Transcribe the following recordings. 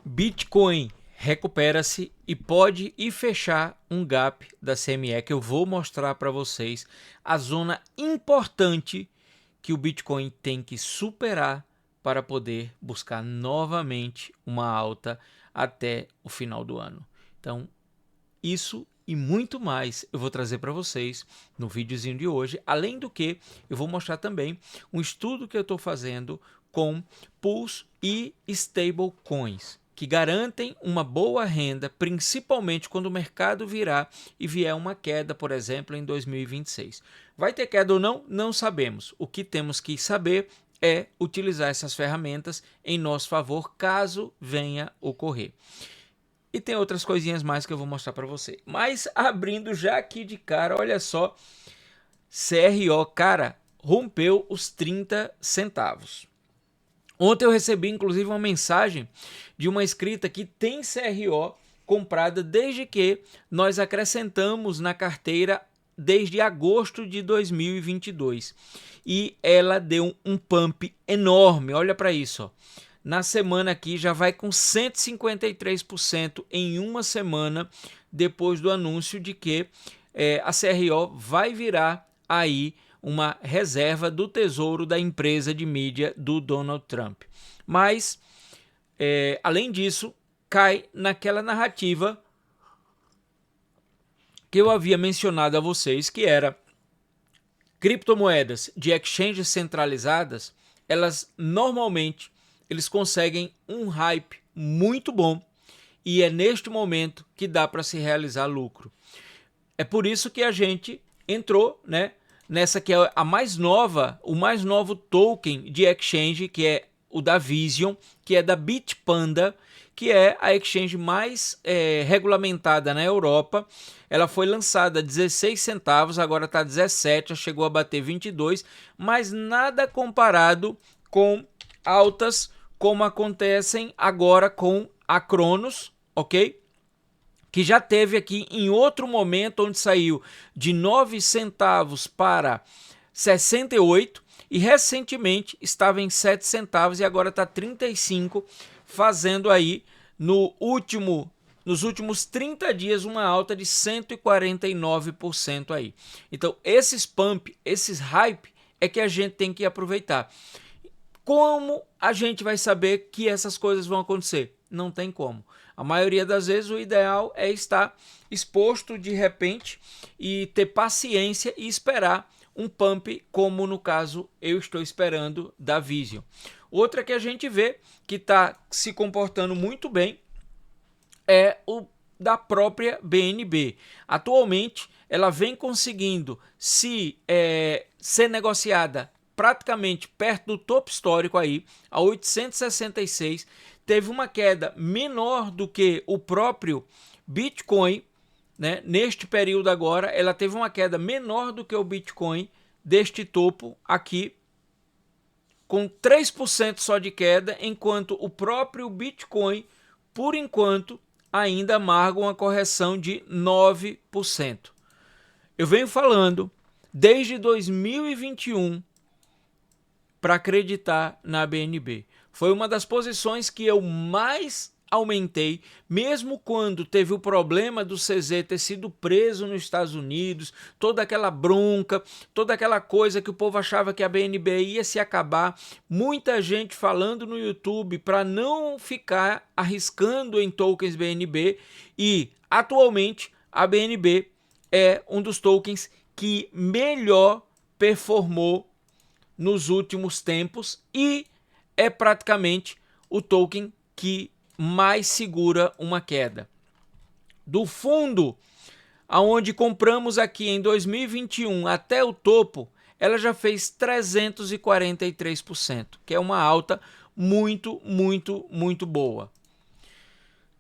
Bitcoin recupera-se e pode ir fechar um gap da CME que eu vou mostrar para vocês a zona importante que o Bitcoin tem que superar para poder buscar novamente uma alta até o final do ano. Então, isso e muito mais eu vou trazer para vocês no videozinho de hoje. Além do que, eu vou mostrar também um estudo que eu estou fazendo com pools e stablecoins, que garantem uma boa renda, principalmente quando o mercado virar e vier uma queda, por exemplo, em 2026. Vai ter queda ou não? Não sabemos. O que temos que saber é utilizar essas ferramentas em nosso favor, caso venha ocorrer. E tem outras coisinhas mais que eu vou mostrar para você. Mas abrindo já aqui de cara, olha só, CRO, cara, rompeu os 30 centavos. Ontem eu recebi inclusive uma mensagem de uma inscrita que tem CRO comprada desde que nós acrescentamos na carteira desde agosto de 2022. E ela deu um pump enorme, olha para isso, ó. Na semana aqui já vai com 153% em uma semana depois do anúncio de que a CRO vai virar aí uma reserva do tesouro da empresa de mídia do Donald Trump. Mas, além disso, cai naquela narrativa que eu havia mencionado a vocês, que era criptomoedas de exchanges centralizadas, elas normalmente eles conseguem um hype muito bom e é neste momento que dá para se realizar lucro. É por isso que a gente entrou, né, nessa que é a mais nova, o mais novo token de exchange, que é o da Vision, que é da Bitpanda, que é a exchange mais regulamentada na Europa. Ela foi lançada a 16 centavos, agora está 17, já chegou a bater 22, mas nada comparado com altas como acontecem agora com a Cronos, ok? Que já teve aqui em outro momento onde saiu de 9 centavos para 68 e recentemente estava em 7 centavos e agora está 35, fazendo aí nos últimos 30 dias uma alta de 149% aí. Então esses pump, esses hype é que a gente tem que aproveitar. Como a gente vai saber que essas coisas vão acontecer? Não tem como. A maioria das vezes o ideal é estar exposto de repente e ter paciência e esperar um pump, como no caso eu estou esperando da Vision. Outra que a gente vê que está se comportando muito bem é o da própria BNB. Atualmente ela vem conseguindo ser negociada praticamente perto do topo histórico aí, a 866, teve uma queda menor do que o próprio Bitcoin, né? Neste período agora, ela teve uma queda menor do que o Bitcoin deste topo aqui, com 3% só de queda, enquanto o próprio Bitcoin, por enquanto, ainda amarga uma correção de 9%. Eu venho falando desde 2021 para acreditar na BNB. Foi uma das posições que eu mais aumentei, mesmo quando teve o problema do CZ ter sido preso nos Estados Unidos, toda aquela bronca, toda aquela coisa que o povo achava que a BNB ia se acabar, muita gente falando no YouTube para não ficar arriscando em tokens BNB, e atualmente a BNB é um dos tokens que melhor performou nos últimos tempos e é praticamente o token que mais segura uma queda. Do fundo aonde compramos aqui em 2021 até o topo, ela já fez 343%, que é uma alta muito, muito, muito boa.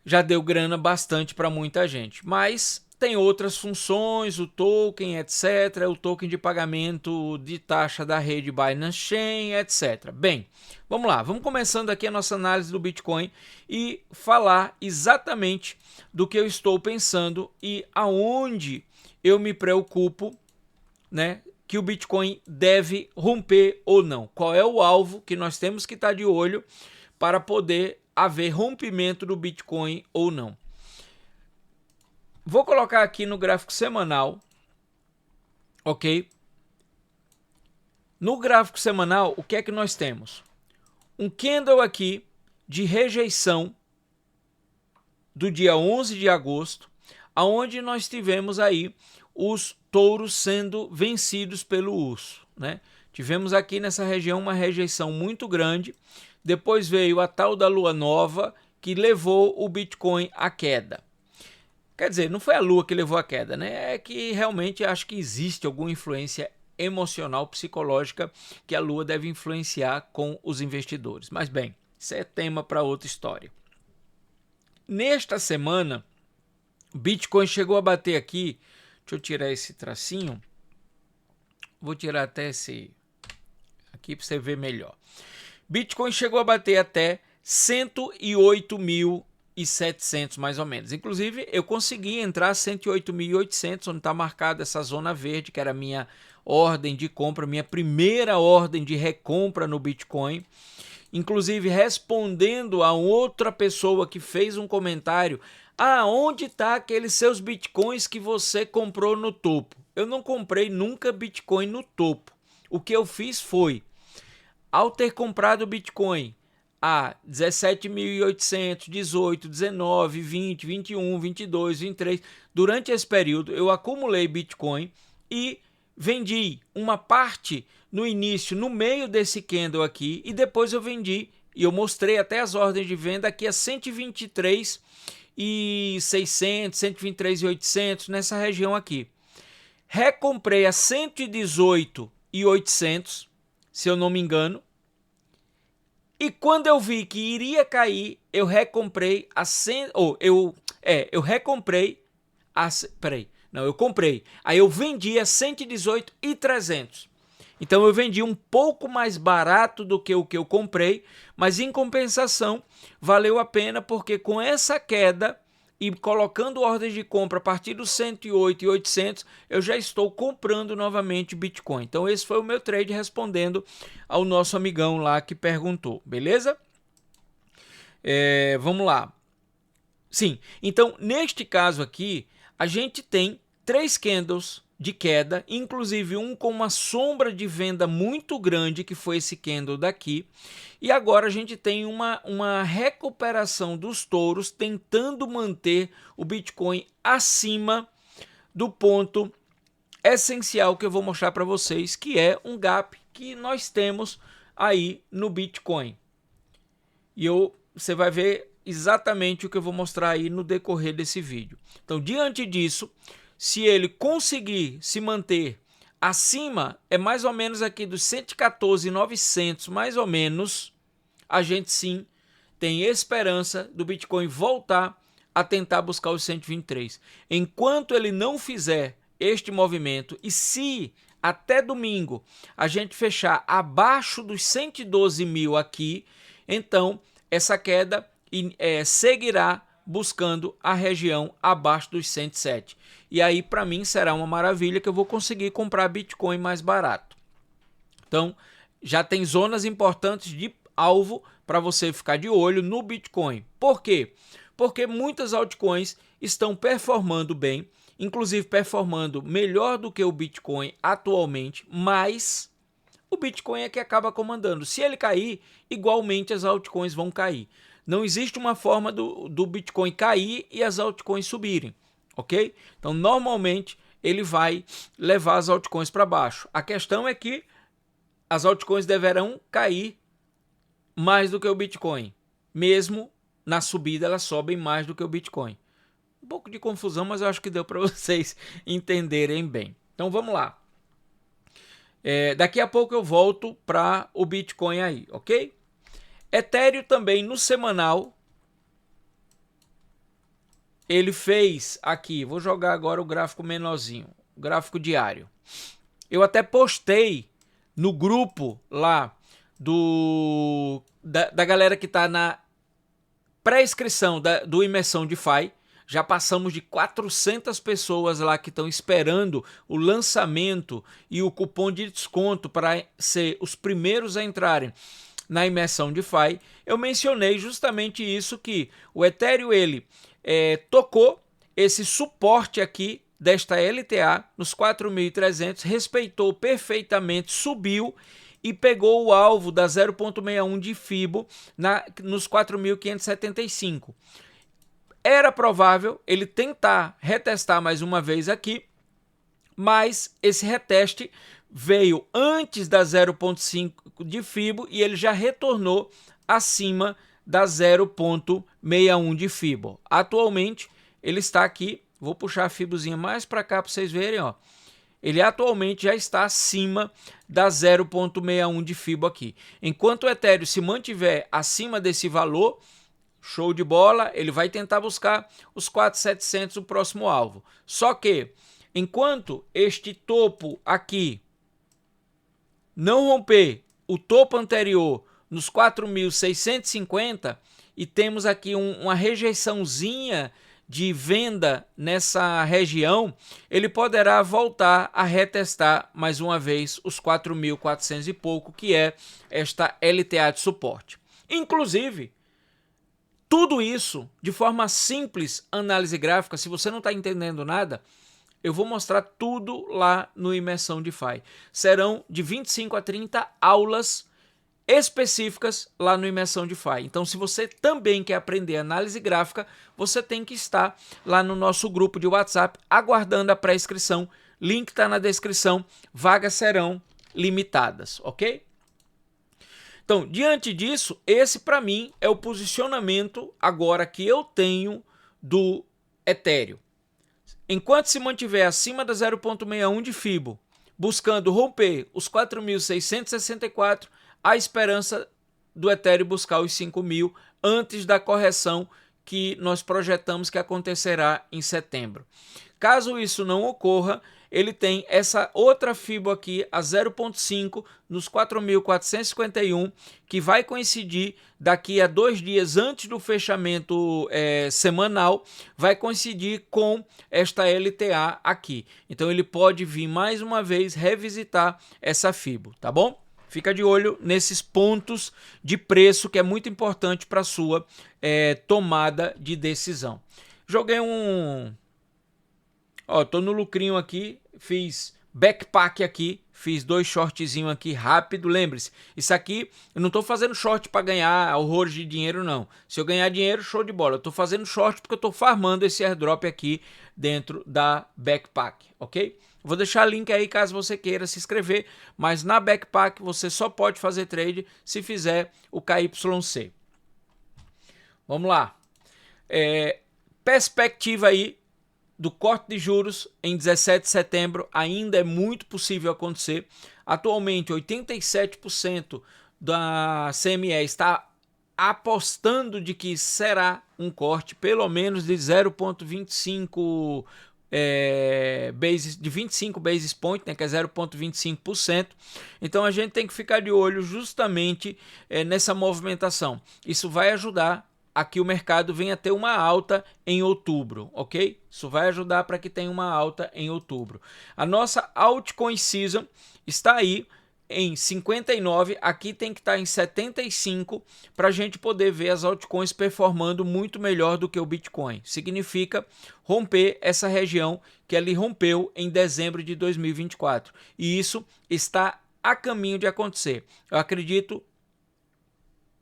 Já deu grana bastante para muita gente, mas tem outras funções, o token, etc., o token de pagamento de taxa da rede Binance Chain, etc. Bem, vamos lá, vamos começando aqui a nossa análise do Bitcoin e falar exatamente do que eu estou pensando e aonde eu me preocupo, né, que o Bitcoin deve romper ou não. Qual é o alvo que nós temos que estar de olho para poder haver rompimento do Bitcoin ou não. Vou colocar aqui no gráfico semanal, ok? No gráfico semanal, o que é que nós temos? Um candle aqui de rejeição do dia 11 de agosto, aonde nós tivemos aí os touros sendo vencidos pelo urso, né? Tivemos aqui nessa região uma rejeição muito grande, depois veio a tal da lua nova, que levou o Bitcoin à queda. Quer dizer, não foi a lua que levou à queda, né? É que realmente acho que existe alguma influência emocional, psicológica, que a lua deve influenciar com os investidores. Mas bem, isso é tema para outra história. Nesta semana, o Bitcoin chegou a bater aqui, deixa eu tirar esse tracinho, vou tirar até esse aqui para você ver melhor. Bitcoin chegou a bater até 108.700 mais ou menos. Inclusive, eu consegui entrar 108.800, onde está marcada essa zona verde, que era a minha ordem de compra, minha primeira ordem de recompra no Bitcoin. Inclusive, respondendo a outra pessoa que fez um comentário: onde está aqueles seus Bitcoins que você comprou no topo? Eu não comprei nunca Bitcoin no topo. O que eu fiz foi, ao ter comprado Bitcoin a 17.800, 18, 19, 20, 21, 22, 23, durante esse período eu acumulei Bitcoin e vendi uma parte no início, no meio desse candle aqui, e depois eu vendi, e eu mostrei até as ordens de venda aqui a 123.600, 123.800, nessa região aqui. Recomprei a 118.800, se eu não me engano, e quando eu vi que iria cair, eu recomprei a 100, eu recomprei a, peraí, não, eu comprei, aí eu vendi a 118.300. Então eu vendi um pouco mais barato do que o que eu comprei, mas em compensação valeu a pena, porque com essa queda e colocando ordens de compra a partir dos 108.800, eu já estou comprando novamente Bitcoin. Então esse foi o meu trade, respondendo ao nosso amigão lá que perguntou, beleza? Vamos lá. Sim, então neste caso aqui, a gente tem 3 candles de queda, inclusive um com uma sombra de venda muito grande, que foi esse candle daqui, e agora a gente tem uma recuperação dos touros, tentando manter o Bitcoin acima do ponto essencial que eu vou mostrar para vocês, que é um gap que nós temos aí no Bitcoin. E você vai ver exatamente o que eu vou mostrar aí no decorrer desse vídeo. Então, diante disso, se ele conseguir se manter acima, é mais ou menos aqui dos 114.900, mais ou menos, a gente sim tem esperança do Bitcoin voltar a tentar buscar os 123. Enquanto ele não fizer este movimento, e se até domingo a gente fechar abaixo dos 112 mil aqui, então essa queda seguirá buscando a região abaixo dos 107. E aí, para mim, será uma maravilha, que eu vou conseguir comprar Bitcoin mais barato. Então, já tem zonas importantes de alvo para você ficar de olho no Bitcoin. Por quê? Porque muitas altcoins estão performando bem, inclusive performando melhor do que o Bitcoin atualmente, mas o Bitcoin é que acaba comandando. Se ele cair, igualmente as altcoins vão cair. Não existe uma forma do Bitcoin cair e as altcoins subirem, ok? Então, normalmente, ele vai levar as altcoins para baixo. A questão é que as altcoins deverão cair mais do que o Bitcoin. Mesmo na subida, elas sobem mais do que o Bitcoin. Um pouco de confusão, mas eu acho que deu para vocês entenderem bem. Então, vamos lá. Daqui a pouco eu volto para o Bitcoin aí, ok? Ethereum também no semanal, ele fez aqui, vou jogar agora o gráfico menorzinho, o gráfico diário. Eu até postei no grupo lá da galera que está na pré-inscrição do Imersão DeFi. Já passamos de 400 pessoas lá que estão esperando o lançamento e o cupom de desconto para ser os primeiros a entrarem na imersão DeFi, eu mencionei justamente isso, que o Ethereum ele tocou esse suporte aqui desta LTA nos 4.300, respeitou perfeitamente, subiu e pegou o alvo da 0,61 de FIBO nos 4.575. Era provável ele tentar retestar mais uma vez aqui, mas esse reteste veio antes da 0,5 de FIBO e ele já retornou acima da 0,61 de FIBO. Atualmente ele está aqui, vou puxar a FIBOzinha mais para cá para vocês verem, ó. Ele atualmente já está acima da 0,61 de FIBO aqui. Enquanto o Ethereum se mantiver acima desse valor, show de bola, ele vai tentar buscar os 4.700, o próximo alvo. Só que, enquanto este topo aqui não romper o topo anterior nos 4.650 e temos aqui uma rejeiçãozinha de venda nessa região, ele poderá voltar a retestar mais uma vez os 4.400 e pouco, que é esta LTA de suporte. Inclusive, tudo isso de forma simples, análise gráfica. Se você não está entendendo nada, eu vou mostrar tudo lá no Imersão DeFi. Serão de 25 a 30 aulas específicas lá no Imersão DeFi. Então, se você também quer aprender análise gráfica, você tem que estar lá no nosso grupo de WhatsApp, aguardando a pré-inscrição. Link está na descrição. Vagas serão limitadas, ok? Então, diante disso, esse para mim é o posicionamento agora que eu tenho do Ethereum. Enquanto se mantiver acima da 0,61 de FIBO, buscando romper os 4.664, a esperança do Ethereum buscar os 5.000 antes da correção que nós projetamos que acontecerá em setembro. Caso isso não ocorra, ele tem essa outra FIBO aqui, a 0,5, nos 4.451, que vai coincidir daqui a 2 dias antes do fechamento semanal, vai coincidir com esta LTA aqui. Então ele pode vir mais uma vez revisitar essa FIBO, tá bom? Fica de olho nesses pontos de preço, que é muito importante para a sua tomada de decisão. Joguei tô no lucrinho aqui, fiz backpack aqui, fiz 2 shortzinhos aqui rápido. Lembre-se, isso aqui eu não estou fazendo short para ganhar horrores de dinheiro, não. Se eu ganhar dinheiro, show de bola. Eu estou fazendo short porque eu estou farmando esse airdrop aqui dentro da backpack, ok? Vou deixar link aí caso você queira se inscrever, mas na backpack você só pode fazer trade se fizer o KYC. Vamos lá. Perspectiva aí do corte de juros em 17 de setembro ainda é muito possível acontecer. Atualmente, 87% da CME está apostando de que será um corte pelo menos de 0,25 de 25 basis point, né, que é 0,25%. Então a gente tem que ficar de olho justamente nessa movimentação. Isso vai ajudar a que o mercado venha ter uma alta em outubro, ok? Isso vai ajudar para que tenha uma alta em outubro. A nossa altcoin season está aí em 59, aqui tem que estar em 75 para a gente poder ver as altcoins performando muito melhor do que o Bitcoin. Significa romper essa região que ele rompeu em dezembro de 2024. E isso está a caminho de acontecer. Eu acredito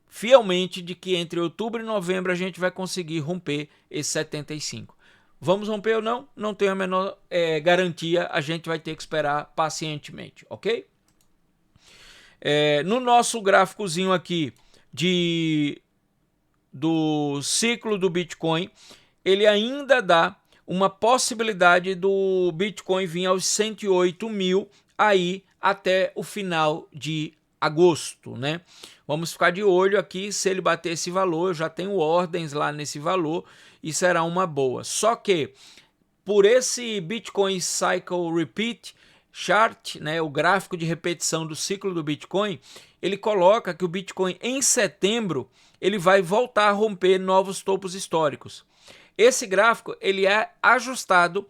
fielmente de que entre outubro e novembro a gente vai conseguir romper esse 75. Vamos romper ou não? Não tenho a menor garantia, a gente vai ter que esperar pacientemente, ok? No nosso gráficozinho aqui do ciclo do Bitcoin, ele ainda dá uma possibilidade do Bitcoin vir aos 108 mil aí até o final de agosto, né? Vamos ficar de olho aqui, se ele bater esse valor, eu já tenho ordens lá nesse valor e será uma boa. Só que por esse Bitcoin Cycle Repeat Chart, né, o gráfico de repetição do ciclo do Bitcoin, ele coloca que o Bitcoin em setembro ele vai voltar a romper novos topos históricos. Esse gráfico ele é ajustado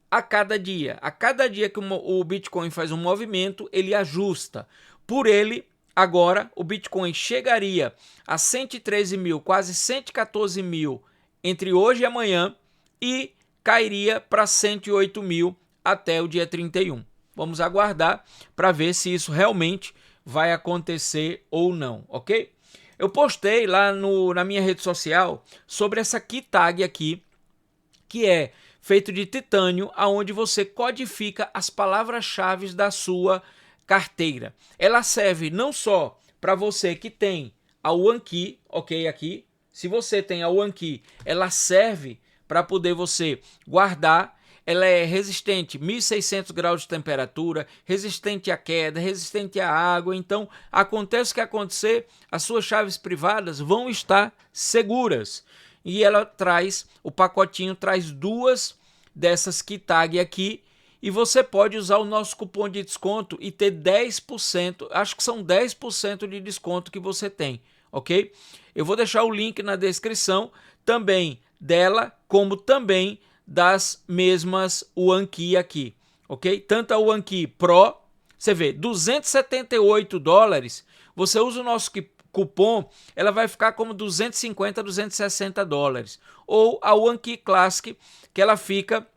a cada dia. A cada dia que o Bitcoin faz um movimento, ele ajusta. Por ele agora o Bitcoin chegaria a 113 mil, quase 114 mil entre hoje e amanhã e cairia para 108 mil até o dia 31. Vamos aguardar para ver se isso realmente vai acontecer ou não, ok? Eu postei lá na minha rede social sobre essa key tag aqui, que é feito de titânio, aonde você codifica as palavras-chave da sua carteira. Ela serve não só para você que tem a OneKey, ok, aqui. Se você tem a OneKey, ela serve para poder você guardar. Ela é resistente a 1.600 graus de temperatura, resistente à queda, resistente à água. Então, acontece o que acontecer, as suas chaves privadas vão estar seguras. E ela traz, o pacotinho traz duas dessas key tag aqui. E você pode usar o nosso cupom de desconto e ter 10%, acho que são 10% de desconto que você tem, ok? Eu vou deixar o link na descrição também dela, como também das mesmas OneKey aqui, ok? Tanto a OneKey Pro, você vê, $278, você usa o nosso cupom, ela vai ficar como 250, $260. Ou a OneKey Classic, que ela fica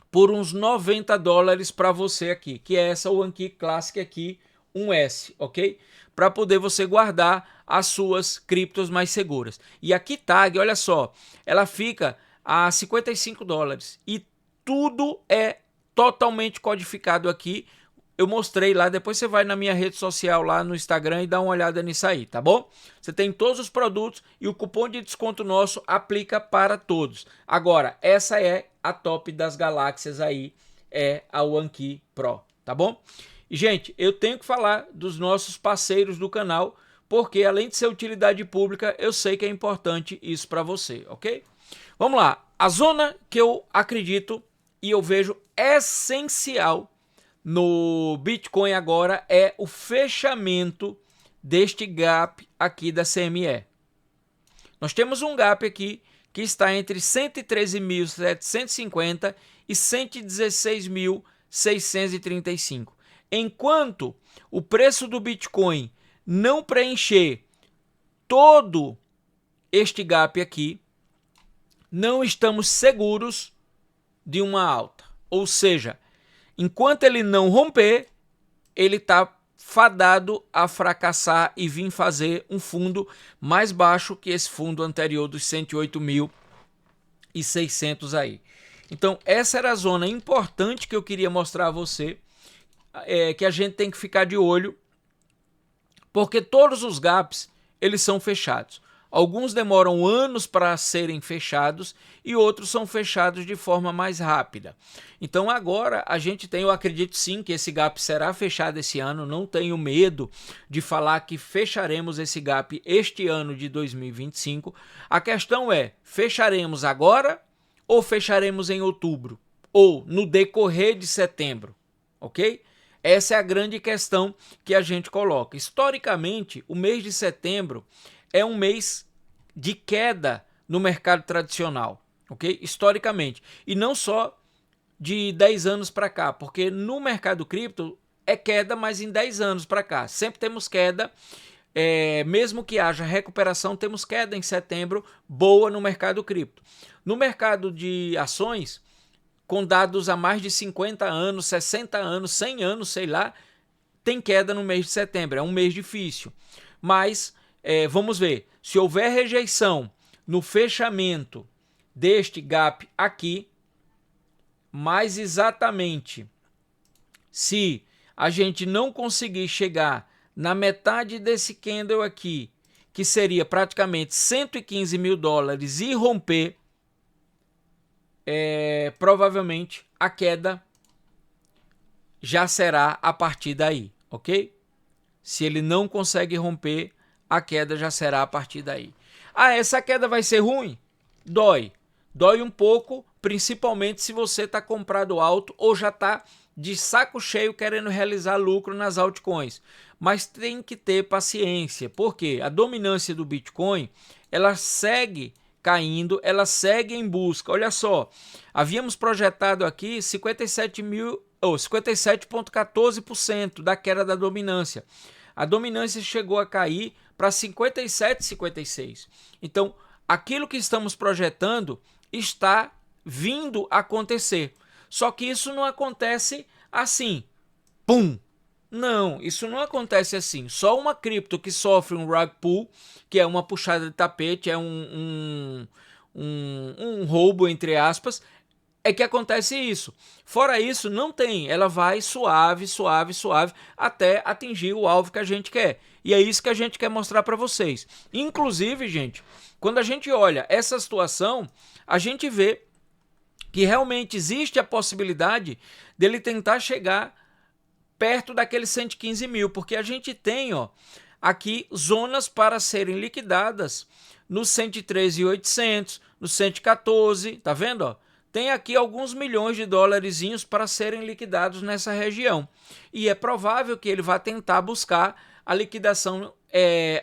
por uns $90 para você aqui, que é essa OneKey Classic aqui, 1S, ok? Para poder você guardar as suas criptos mais seguras. E a key tag, olha só, ela fica a $55 e tudo é totalmente codificado aqui. Eu mostrei lá, depois você vai na minha rede social lá no Instagram e dá uma olhada nisso aí, tá bom? Você tem todos os produtos e o cupom de desconto nosso aplica para todos. Agora, essa é a top das galáxias aí, é a OneKey Pro, tá bom? E, gente, eu tenho que falar dos nossos parceiros do canal, porque além de ser utilidade pública, eu sei que é importante isso para você, ok? Vamos lá, a zona que eu acredito e eu vejo essencial no Bitcoin agora é o fechamento deste gap aqui da CME. Nós temos um gap aqui que está entre 113.750 e 116.635. Enquanto o preço do Bitcoin não preencher todo este gap aqui, não estamos seguros de uma alta. Ou seja, enquanto ele não romper, ele está fadado a fracassar e vir fazer um fundo mais baixo que esse fundo anterior dos 108.600 aí. Então, essa era a zona importante que eu queria mostrar a você, que a gente tem que ficar de olho, porque todos os gaps, eles são fechados. Alguns demoram anos para serem fechados e outros são fechados de forma mais rápida. Então agora a gente tem, eu acredito sim que esse gap será fechado esse ano, não tenho medo de falar que fecharemos esse gap este ano de 2025. A questão é, fecharemos agora ou fecharemos em outubro? Ou no decorrer de setembro, ok? Essa é a grande questão que a gente coloca. Historicamente, o mês de setembro é um mês de queda no mercado tradicional, ok? Historicamente. E não só de 10 anos para cá, porque no mercado cripto é queda, mas em 10 anos para cá. Sempre temos queda, mesmo que haja recuperação, temos queda em setembro boa no mercado cripto. No mercado de ações, com dados há mais de 50 anos, 60 anos, 100 anos, sei lá, tem queda no mês de setembro. É um mês difícil. Mas vamos ver, se houver rejeição no fechamento deste gap aqui, mais exatamente, se a gente não conseguir chegar na metade desse candle aqui, que seria praticamente $115 mil e romper, provavelmente a queda já será a partir daí, ok? Se ele não consegue romper, a queda já será a partir daí. Ah, essa queda vai ser ruim? Dói. Dói um pouco, principalmente se você está comprado alto ou já está de saco cheio querendo realizar lucro nas altcoins. Mas tem que ter paciência, porque a dominância do Bitcoin, ela segue caindo, ela segue em busca. Olha só, havíamos projetado aqui 57,14% da queda da dominância. A dominância chegou a cair para 57, 56. Então, aquilo que estamos projetando está vindo a acontecer. Só que isso não acontece assim, pum. Não, isso não acontece assim. Só uma cripto que sofre um rug pull, que é uma puxada de tapete, é um roubo, entre aspas, é que acontece isso. Fora isso, não tem. Ela vai suave, suave, suave, até atingir o alvo que a gente quer. E é isso que a gente quer mostrar para vocês. Inclusive, gente, quando a gente olha essa situação, a gente vê que realmente existe a possibilidade dele tentar chegar perto daqueles 115 mil, porque a gente tem, ó, aqui zonas para serem liquidadas no 113.800, no 114, tá vendo, ó? Tem aqui alguns milhões de dólares para serem liquidados nessa região. E é provável que ele vá tentar buscar a liquidação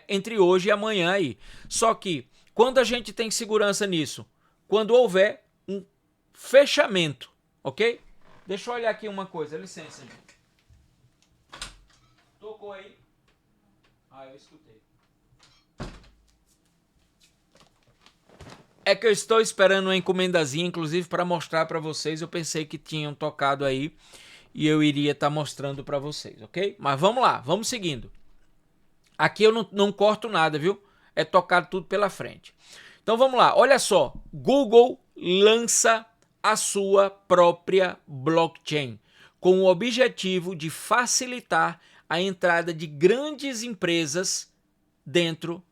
entre hoje e amanhã aí. Só que quando a gente tem segurança nisso? Quando houver um fechamento, ok? Deixa eu olhar aqui uma coisa, licença, gente. Tocou aí? Ah, eu escutei. É que eu estou esperando uma encomendazinha, inclusive para mostrar para vocês. Eu pensei que tinham tocado aí e eu iria estar mostrando para vocês, ok? Mas vamos lá, vamos seguindo. Aqui eu não corto nada, viu? É tocado tudo pela frente. Então vamos lá, olha só. Google lança a sua própria blockchain com o objetivo de facilitar a entrada de grandes empresas dentro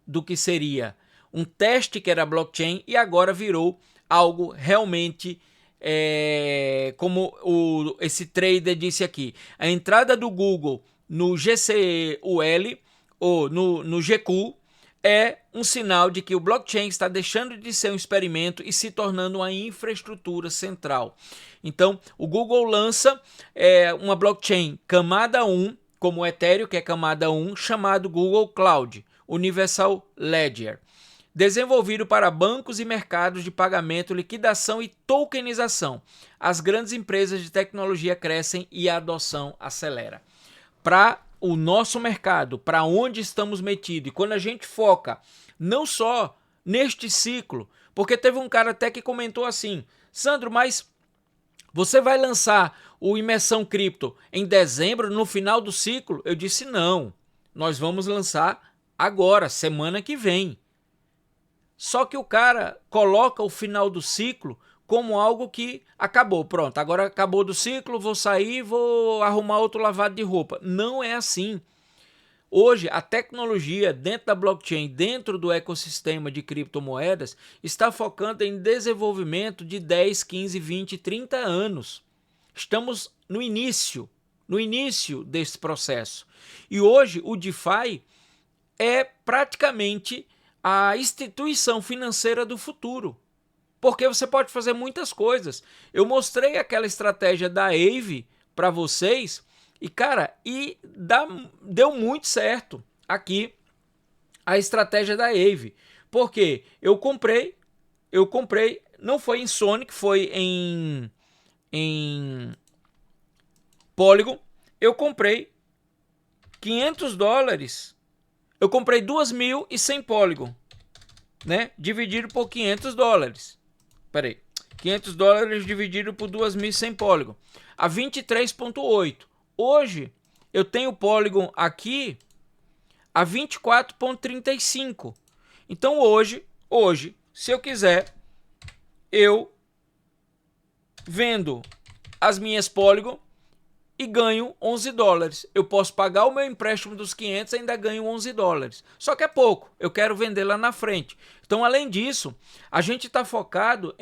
do que seria um teste que era blockchain e agora virou algo realmente como esse trader disse aqui. A entrada do Google no GCUL ou no GQ é um sinal de que o blockchain está deixando de ser um experimento e se tornando uma infraestrutura central. Então, o Google lança uma blockchain camada 1, como o Ethereum, que é camada 1, chamado Google Cloud Universal Ledger, desenvolvido para bancos e mercados de pagamento, liquidação e tokenização. As grandes empresas de tecnologia crescem e a adoção acelera. Para o nosso mercado, para onde estamos metidos, e quando a gente foca não só neste ciclo, porque teve um cara até que comentou assim: Sandro, mas você vai lançar o Imersão Cripto em dezembro, no final do ciclo? Eu disse não, nós vamos lançar agora, semana que vem. Só que o cara coloca o final do ciclo como algo que acabou, pronto, agora acabou do ciclo, vou sair, vou arrumar outro lavado de roupa. Não é assim. Hoje, a tecnologia dentro da blockchain, dentro do ecossistema de criptomoedas, está focando em desenvolvimento de 10, 15, 20, 30 anos. Estamos no início desse processo. E hoje o DeFi é praticamente a instituição financeira do futuro. Porque você pode fazer muitas coisas. Eu mostrei aquela estratégia da Aave para vocês e, cara, deu muito certo aqui a estratégia da Aave. Porque eu comprei, não foi em Sonic, foi em Polygon. Eu comprei $500. Eu comprei 2.100 Polygon, né? Dividido por $500. Peraí, $500 dividido por 2.100 Polygon, a 23,8. Hoje eu tenho Polygon aqui a 24,35. Então hoje, se eu quiser, eu vendo as minhas Polygon e ganho $11. Eu posso pagar o meu empréstimo dos 500 e ainda ganho $11. Só que é pouco, eu quero vender lá na frente. Então, além disso, a gente está focado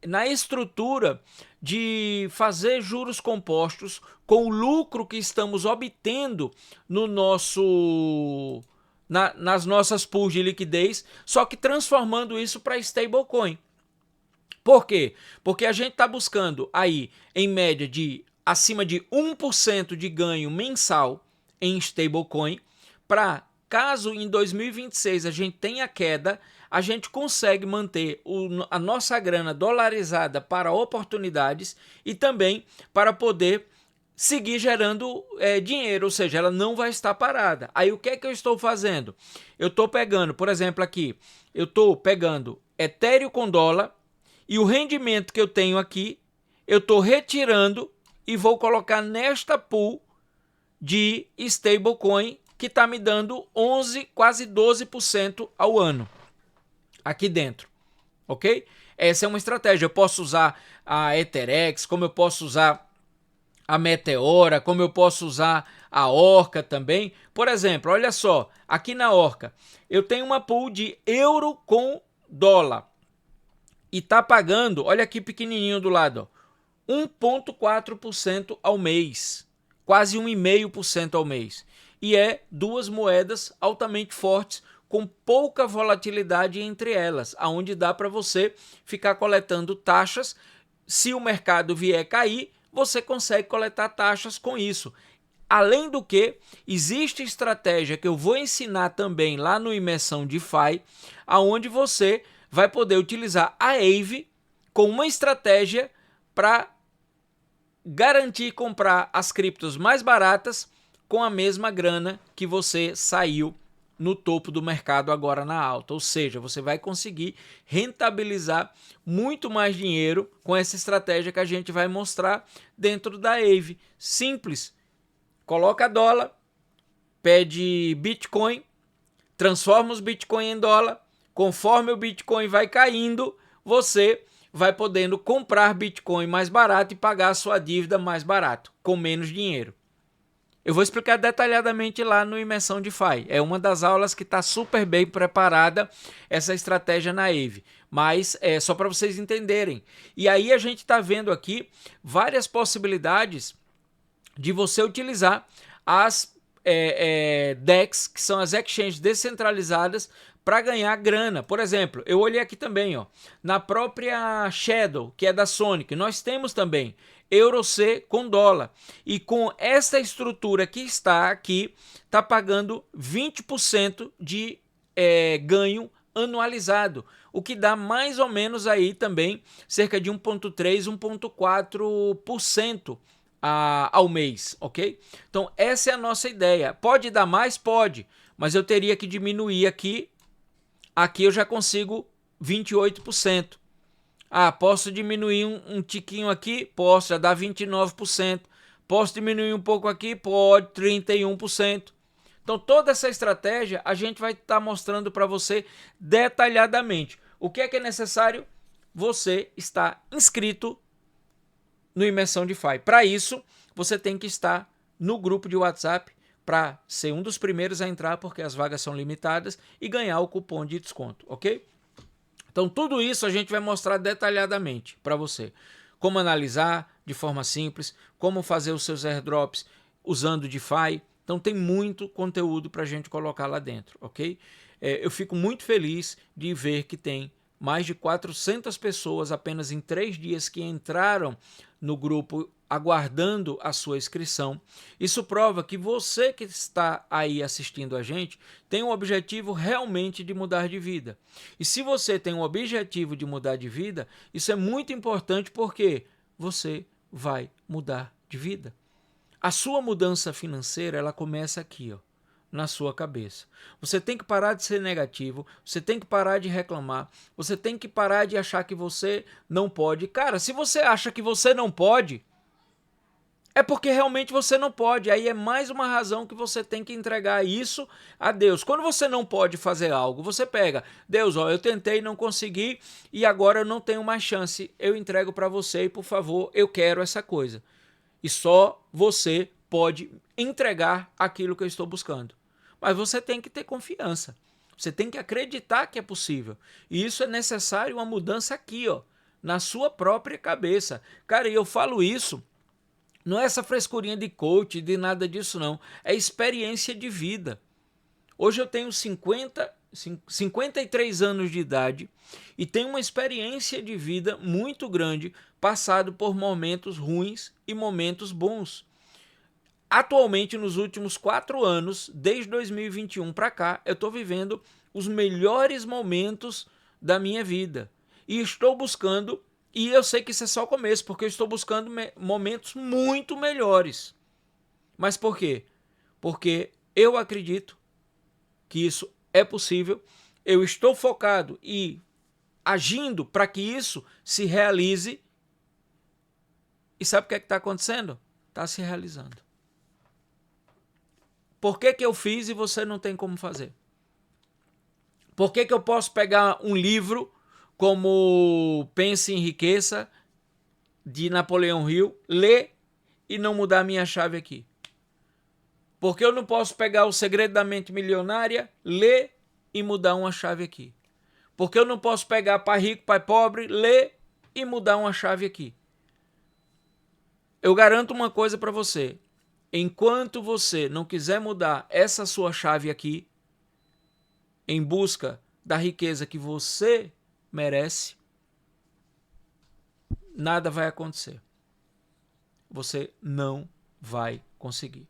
na estrutura de fazer juros compostos com o lucro que estamos obtendo no nas nossas pools de liquidez, só que transformando isso para stablecoin. Por quê? Porque a gente está buscando aí, em média, acima de 1% de ganho mensal em stablecoin, para caso em 2026 a gente tenha queda, a gente consegue manter a nossa grana dolarizada para oportunidades e também para poder seguir gerando dinheiro, ou seja, ela não vai estar parada. Aí o que é que eu estou fazendo? Eu estou pegando, por exemplo, aqui, eu estou pegando Ethereum com dólar e o rendimento que eu tenho aqui, eu estou retirando e vou colocar nesta pool de stablecoin que está me dando 11, quase 12% ao ano aqui dentro, ok? Essa é uma estratégia. Eu posso usar a Etherex, como eu posso usar a Meteora, como eu posso usar a Orca também. Por exemplo, olha só, aqui na Orca, eu tenho uma pool de euro com dólar e tá pagando, olha aqui pequenininho do lado, ó, 1,4% ao mês, quase 1,5% ao mês. E é duas moedas altamente fortes, com pouca volatilidade entre elas, aonde dá para você ficar coletando taxas. Se o mercado vier cair, você consegue coletar taxas com isso. Além do que, existe estratégia que eu vou ensinar também lá no Imersão DeFi, aonde você vai poder utilizar a Aave com uma estratégia para garantir comprar as criptos mais baratas com a mesma grana que você saiu no topo do mercado agora na alta. Ou seja, você vai conseguir rentabilizar muito mais dinheiro com essa estratégia que a gente vai mostrar dentro da Aave. Simples. Coloca dólar, pede Bitcoin, transforma os Bitcoin em dólar. Conforme o Bitcoin vai caindo, você vai podendo comprar Bitcoin mais barato e pagar a sua dívida mais barato, com menos dinheiro. Eu vou explicar detalhadamente lá no Imersão DeFi. É uma das aulas que está super bem preparada essa estratégia na Aave. Mas é só para vocês entenderem. E aí a gente está vendo aqui várias possibilidades de você utilizar as DEX, que são as exchanges descentralizadas, para ganhar grana. Por exemplo, eu olhei aqui também, ó, na própria Shadow, que é da Sonic, nós temos também EURC com dólar. E com essa estrutura que está aqui, está pagando 20% de ganho anualizado, o que dá mais ou menos aí também cerca de 1,3%, 1,4% ao mês, ok? Então essa é a nossa ideia. Pode dar mais? Pode, mas eu teria que diminuir aqui. Aqui eu já consigo 28%. Ah, posso diminuir um tiquinho aqui? Posso, já dá 29%. Posso diminuir um pouco aqui? Pode, 31%. Então toda essa estratégia a gente vai estar mostrando para você detalhadamente. O que é necessário? Você está inscrito no Imersão DeFi. Para isso, você tem que estar no grupo de WhatsApp para ser um dos primeiros a entrar, porque as vagas são limitadas, e ganhar o cupom de desconto, ok? Então tudo isso a gente vai mostrar detalhadamente para você. Como analisar de forma simples, como fazer os seus airdrops usando DeFi. Então tem muito conteúdo para a gente colocar lá dentro, ok? Eu fico muito feliz de ver que tem mais de 400 pessoas apenas em 3 dias que entraram no grupo aguardando a sua inscrição. Isso prova que você que está aí assistindo a gente tem um objetivo realmente de mudar de vida. E se você tem um objetivo de mudar de vida, isso é muito importante porque você vai mudar de vida. A sua mudança financeira, ela começa aqui, ó, na sua cabeça. Você tem que parar de ser negativo, você tem que parar de reclamar, você tem que parar de achar que você não pode. Cara, se você acha que você não pode, é porque realmente você não pode. Aí é mais uma razão que você tem que entregar isso a Deus. Quando você não pode fazer algo, você pega, Deus, ó, eu tentei, não consegui e agora eu não tenho mais chance. Eu entrego para você e, por favor, eu quero essa coisa. E só você pode entregar aquilo que eu estou buscando. Mas você tem que ter confiança. Você tem que acreditar que é possível. E isso é necessário uma mudança aqui, ó, na sua própria cabeça. Cara, e eu falo isso, não é essa frescurinha de coach, de nada disso não. É experiência de vida. Hoje eu tenho 53 anos de idade e tenho uma experiência de vida muito grande, passado por momentos ruins e momentos bons. Atualmente, nos últimos 4 anos, desde 2021 para cá, eu estou vivendo os melhores momentos da minha vida. E estou buscando E eu sei que isso é só o começo, porque eu estou buscando momentos muito melhores. Mas por quê? Porque eu acredito que isso é possível, eu estou focado e agindo para que isso se realize. E sabe o que é que está acontecendo? Está se realizando. Por que eu fiz e você não tem como fazer? Por que eu posso pegar um livro como Pense em Riqueza, de Napoleão Hill, ler e não mudar a minha chave aqui? Porque eu não posso pegar O Segredo da Mente Milionária, ler e mudar uma chave aqui? Porque eu não posso pegar Pai Rico, Pai Pobre, ler e mudar uma chave aqui? Eu garanto uma coisa para você. Enquanto você não quiser mudar essa sua chave aqui, em busca da riqueza que você merece, nada vai acontecer. Você não vai conseguir.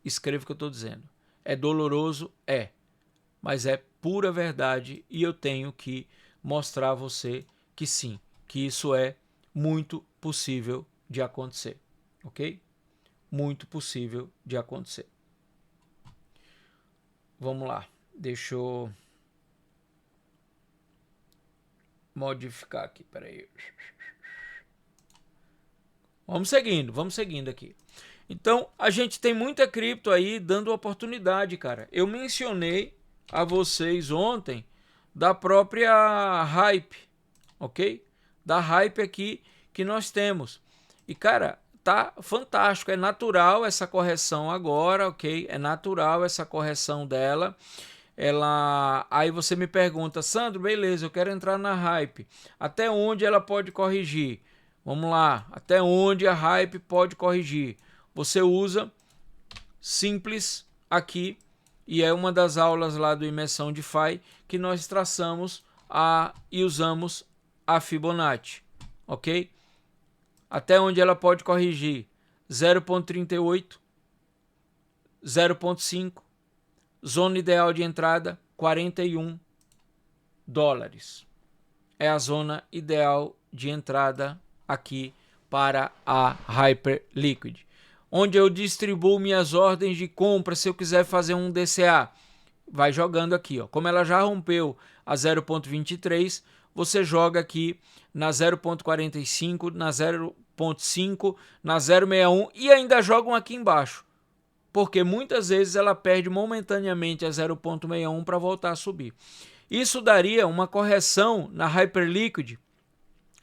Escreva o que eu estou dizendo. É doloroso? É. Mas é pura verdade e eu tenho que mostrar a você que sim, que isso é muito possível de acontecer. Ok? Muito possível de acontecer. Vamos lá. Deixa eu modificar aqui. Peraí. Vamos seguindo aqui. Então, a gente tem muita cripto aí dando oportunidade, cara. Eu mencionei a vocês ontem da própria Hype, ok? Da Hype aqui que nós temos. E, cara, tá fantástico. É natural essa correção agora, ok? É natural essa correção dela. Aí você me pergunta, Sandro, beleza, eu quero entrar na Hype. Até onde ela pode corrigir? Vamos lá, até onde a Hype pode corrigir? Você usa simples aqui, e é uma das aulas lá do Imersão DeFi que nós traçamos e usamos a Fibonacci, ok? Até onde ela pode corrigir? 0,38, 0,5, zona ideal de entrada, $41. É a zona ideal de entrada aqui para a Hyperliquid, onde eu distribuo minhas ordens de compra. Se eu quiser fazer um DCA, vai jogando aqui, ó. Como ela já rompeu a 0,23, você joga aqui na 0,45, na 0,5, na 0,61 e ainda jogam aqui embaixo, porque muitas vezes ela perde momentaneamente a 0,61 para voltar a subir. Isso daria uma correção na Hyperliquid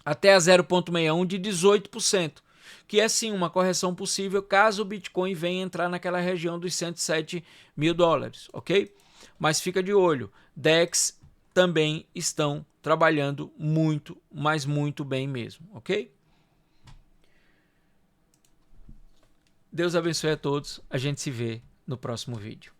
até a 0,61 de 18%, que é sim uma correção possível caso o Bitcoin venha entrar naquela região dos $107 mil, ok? Mas fica de olho, DEX também estão trabalhando muito, mas muito bem mesmo, ok? Deus abençoe a todos, a gente se vê no próximo vídeo.